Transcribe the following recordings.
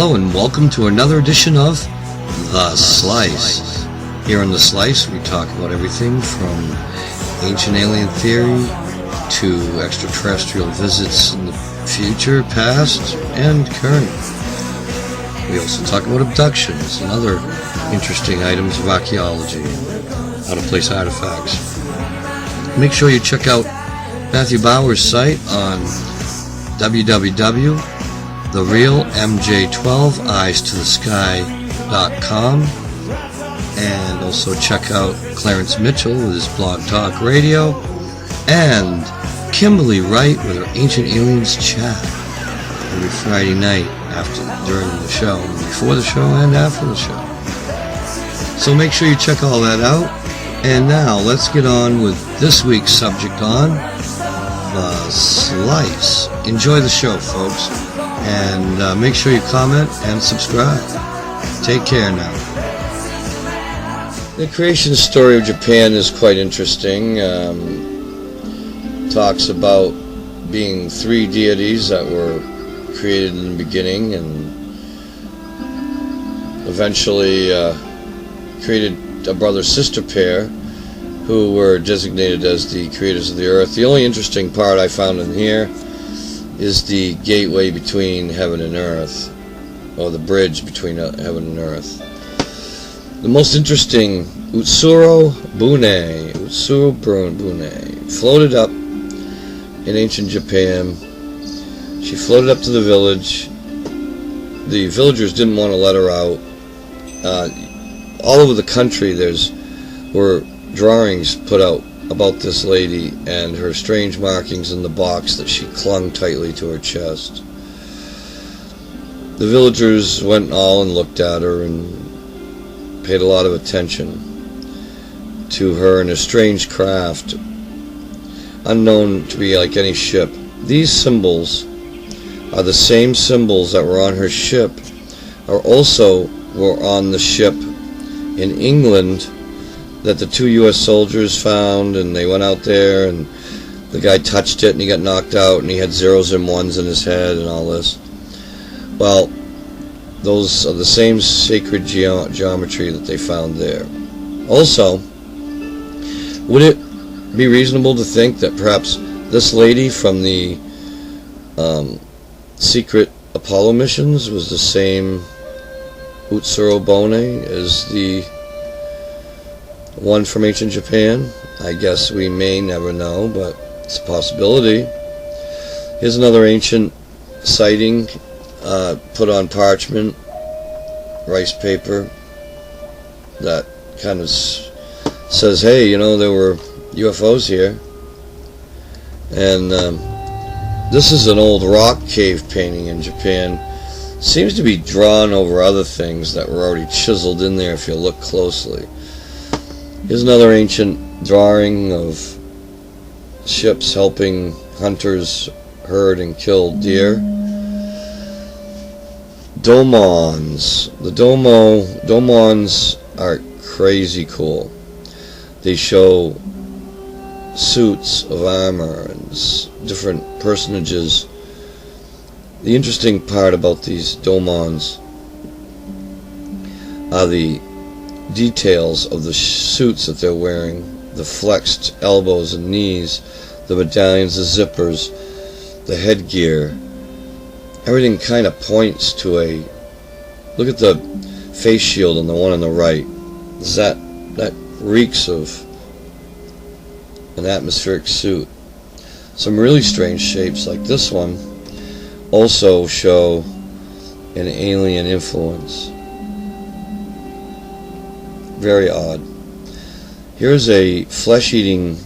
Hello and welcome to another edition of The Slice. Here on The Slice we talk about everything from ancient alien theory to extraterrestrial visits in the future, past, and current. We also talk about abductions and other interesting items of archaeology, out-of-place artifacts. Make sure you check out Matthew Bauer's site on www.therealmj12eyes-to-the-sky.com, and also check out Clarence Mitchell with his Blog Talk Radio, and Kimberly Wright with her Ancient Aliens Chat every Friday night during the show, before the show and after the show. So make sure you check all that out. And now let's get on with this week's subject on The Slice. Enjoy the show, folks, and make sure you comment and subscribe. Take care now. The creation story of Japan is quite interesting. Talks about being three deities that were created in the beginning and eventually created a brother-sister pair who were designated as the creators of the earth. The only interesting part I found in here is the gateway between heaven and earth, or the bridge between heaven and earth. The most interesting, Utsuro Bune, floated up in ancient Japan. She floated up to the village. The villagers didn't want to let her out. All over the country were drawings put out about this lady and her strange markings in the box that she clung tightly to her chest. The villagers went all and looked at her and paid a lot of attention to her and her strange craft, unknown to be like any ship. These symbols are the same symbols that were on her ship, were on the ship in England that the two U.S. soldiers found, and they went out there and the guy touched it and he got knocked out and he had zeros and ones in his head and all this. Well, those are the same sacred geometry that they found there. Also, would it be reasonable to think that perhaps this lady from the secret Apollo missions was the same Utsuro Bune as the one from ancient Japan? I guess we may never know, but it's a possibility. Here's another ancient sighting put on parchment, rice paper, that kind of says, hey, there were UFOs here. And this is an old rock cave painting in Japan. Seems to be drawn over other things that were already chiseled in there if you look closely. Here's another ancient drawing of ships helping hunters herd and kill deer. Domons. The domons are crazy cool. They show suits of armor and different personages. The interesting part about these domons are the details of the suits that they're wearing, the flexed elbows and knees, the medallions, the zippers, the headgear. Everything kind of points to look at the face shield on the one on the right. That reeks of an atmospheric suit. Some really strange shapes like this one also show an alien influence. Very odd. Here's a flesh-eating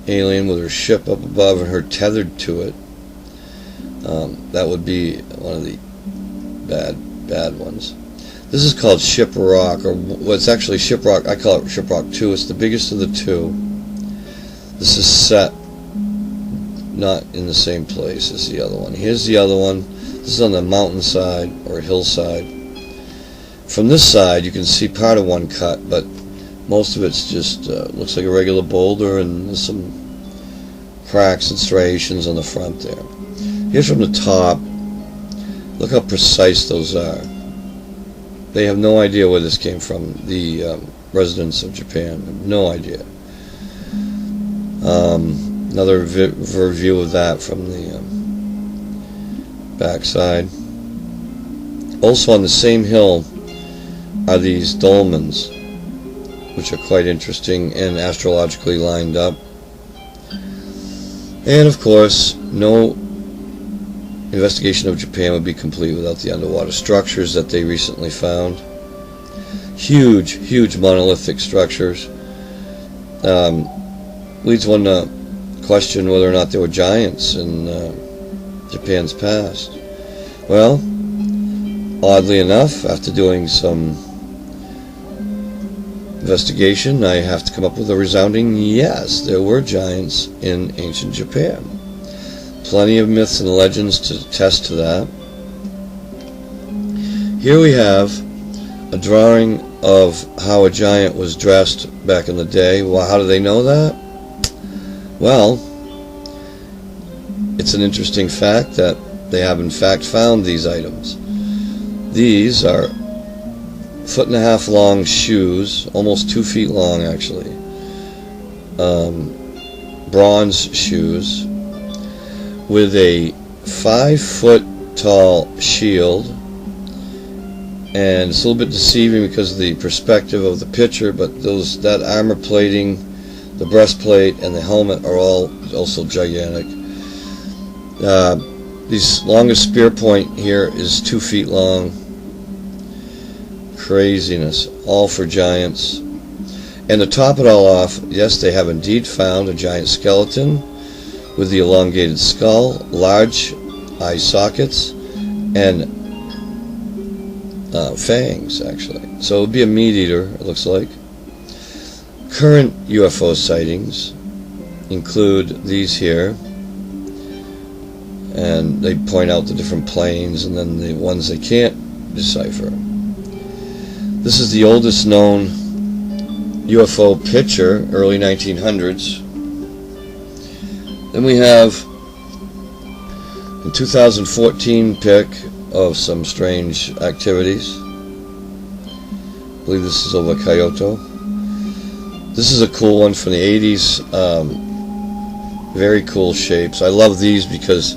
alien with her ship up above and her tethered to it. That would be one of the bad ones. This is called Shiprock, or what's actually Shiprock. I call it Shiprock 2. It's the biggest of the two. This is set not in the same place as the other one. Here's the other one. This is on the mountainside or hillside. From this side you can see part of one cut, but most of it's just looks like a regular boulder, and there's some cracks and striations on the front there. Here's from the top. Look how precise those are. They have no idea where this came from. The residents of Japan have no idea. Another view of that from the backside. Also on the same hill are these dolmens, which are quite interesting and astrologically lined up. And of course, no investigation of Japan would be complete without the underwater structures that they recently found. Huge, huge monolithic structures. Leads one to question whether or not there were giants in Japan's past. Well, oddly enough, after doing some investigation, I have to come up with a resounding yes, there were giants in ancient Japan. Plenty of myths and legends to attest to that. Here we have a drawing of how a giant was dressed back in the day. Well, how do they know that? Well, it's an interesting fact that they have in fact found these items. These are 1.5 foot long shoes, almost 2 feet long actually, bronze shoes with a 5 foot tall shield, and it's a little bit deceiving because of the perspective of the picture, but that armor plating, the breastplate and the helmet are all also gigantic. This longest spear point here is 2 feet long. Craziness, all for giants. And to top it all off, yes, they have indeed found a giant skeleton with the elongated skull, large eye sockets, and fangs, actually. So it would be a meat eater, it looks like. Current UFO sightings include these here, and they point out the different planes and then the ones they can't decipher. This is the oldest known UFO picture, early 1900s. Then we have a 2014 pic of some strange activities. I believe this is over Kyoto. This is a cool one from the 80s. Very cool shapes. I love these because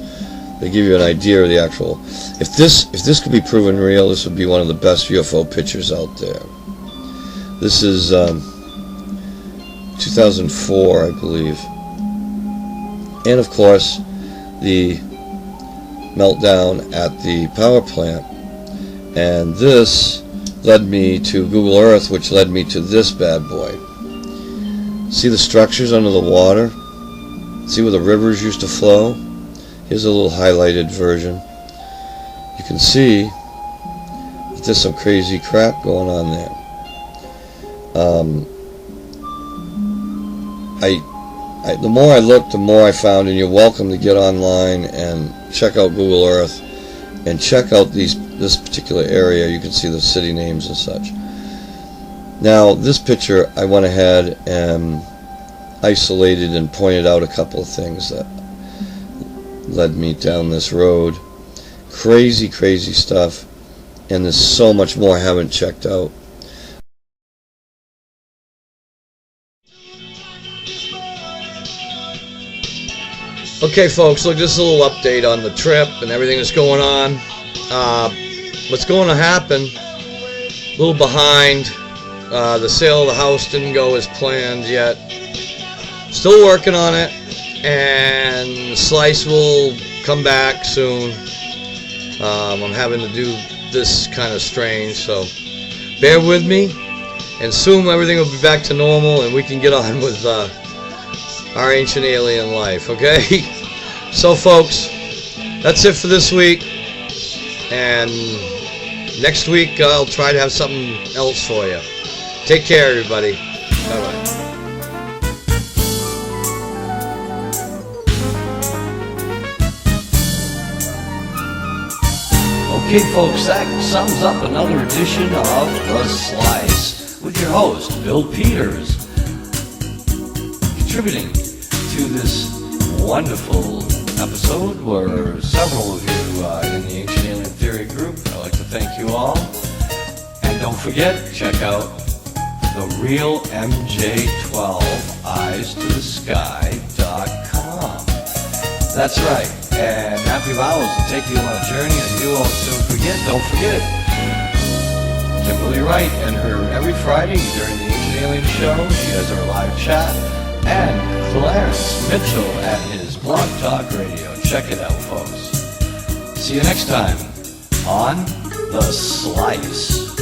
they give you an idea of the actual. If this could be proven real, this would be one of the best UFO pictures out there. This is 2004, I believe. And of course, the meltdown at the power plant. And this led me to Google Earth, which led me to this bad boy. See the structures under the water? See where the rivers used to flow? Here's a little highlighted version. You can see that there's some crazy crap going on there. The more I looked, the more I found, and you're welcome to get online and check out Google Earth and check out this particular area. You can see the city names and such. Now, this picture, I went ahead and isolated and pointed out a couple of things that led me down this road. Crazy, crazy stuff, and there's so much more I haven't checked out. Okay, folks, look, this is a little update on the trip and everything that's going on. What's going to happen, a little behind. The sale of the house didn't go as planned yet. Still working on it, and Slice will come back soon. I'm having to do this kind of strange, so bear with me, and soon everything will be back to normal and we can get on with our ancient alien life, okay? So folks, that's it for this week, and next week I'll try to have something else for you. Take care, everybody. Bye-bye. Okay, folks, that sums up another edition of The Slice with your host, Bill Peters, contributing to this wonderful episode were several of you in the Ancient Alien Theory group. I'd like to thank you all. And don't forget, check out the real MJ12 eyes-to-the-sky.com. That's right. And Happy Vowels will take you on a journey that you won't soon forget. Don't forget Kimberly Wright and her every Friday during the Ancient Alien Show. She has her live chat. And Clarence Mitchell at his Blog Talk Radio. Check it out, folks. See you next time on The Slice.